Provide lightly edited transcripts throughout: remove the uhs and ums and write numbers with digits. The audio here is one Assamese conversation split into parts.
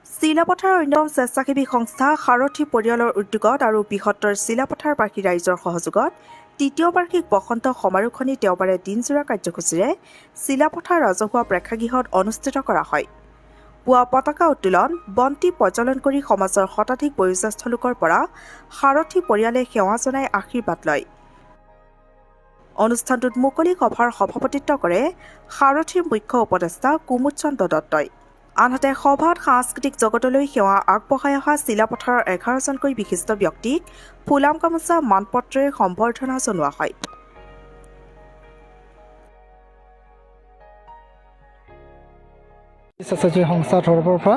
চিলাপথাৰ অন্যতম স্বেচ্ছাসেৱী সংস্থা সাৰথী পৰিয়ালৰ উদ্যোগত আৰু বৃহত্তৰ চিলাপথাৰবাসী ৰাইজৰ সহযোগত তৃতীয় বাৰ্ষিক বসন্ত সমাৰোহখনি দেওবাৰে দিনজোৰা কাৰ্যসূচীৰে চিলাপথাৰ ৰাজহুৱা প্ৰেক্ষাগৃহত অনুষ্ঠিত কৰা হয়। পুৱা পতাকা উত্তোলন, বন্তি প্ৰজ্বলন কৰি সমাজৰ শতাধিক বয়োজ্যেষ্ঠ লোকৰ পৰা সাৰথী পৰিয়ালে সেৱা জনাই আশীৰ্বাদ লয়। অনুষ্ঠানটোত মুকলি সভাৰ সভাপতিত্ব কৰে সাৰথীৰ মুখ্য উপদেষ্টা কুমুদ চন্দ্ৰ দত্তই। আনহাতে সভাত সাংস্কৃতিক জগতলৈ সেৱা আগবঢ়াই অহা চিলাপথাৰৰ 11জনকৈ বিশিষ্ট ব্যক্তিক ফুলাম গামোচা মানপত্ৰৰে সম্বৰ্ধনা জনোৱা হয়। স্বেচ্ছাসেৱী সংস্থাৰ তৰফৰ পৰা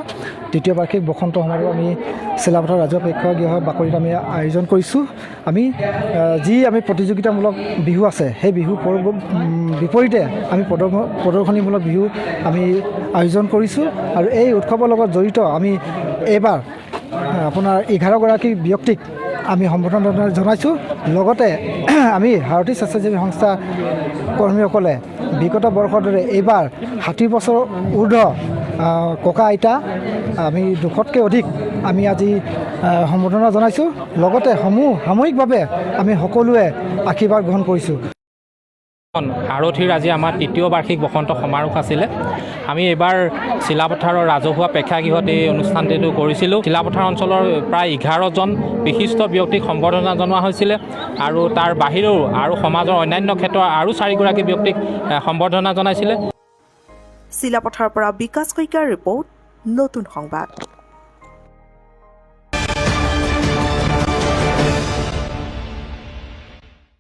তৃতীয় বাৰ্ষিক বসন্ত সমাৰোহ আমি চিলাপথাৰ ৰাজহুৱা প্ৰেক্ষাগৃহ বাকৰিত আমি আয়োজন কৰিছোঁ। আমি প্ৰতিযোগিতামূলক বিহু আছে, সেই বিহু বিপৰীতে আমি প্ৰদৰ্শনীমূলক বিহু আমি আয়োজন কৰিছোঁ। আৰু এই উৎসৱৰ লগত জড়িত আমি এইবাৰ আপোনাৰ 11গৰাকী ব্যক্তিক আমি সম্বৰ্ধনা জনাইছোঁ। লগতে আমি সাৰথী স্বেচ্ছাসেৱী সংস্থা কৰ্মীসকলে বিগত বৰ্ষৰ দৰে এইবাৰ 60 বছৰ ঊৰ্ধ ককা আইতা আমি 200তকৈ অধিক আমি আজি সম্বৰ্ধনা জনাইছোঁ। লগতে সামূহিকভাৱে আমি সকলোৱে আশীৰ্বাদ গ্ৰহণ কৰিছোঁ। সাৰথীৰ আজি আমাৰ তৃতীয় বাৰ্ষিক বসন্ত সমাৰোহ আছিলে। আমি এইবাৰ চিলাপথাৰৰ ৰাজহুৱা প্ৰেক্ষাগৃহত এই অনুষ্ঠানটো কৰিছিলোঁ। চিলাপথাৰ অঞ্চলৰ প্ৰায় 11জন বিশিষ্ট ব্যক্তিক সম্বৰ্ধনা জনোৱা হৈছিলে আৰু তাৰ বাহিৰেও আৰু সমাজৰ অন্যান্য ক্ষেত্ৰৰ আৰু 4গৰাকী ব্যক্তিক সম্বৰ্ধনা জনাইছিলে। চিলাপথাৰৰ পৰা বিকাশ শইকীয়াৰ ৰিপৰ্ট, নতুন সংবাদ।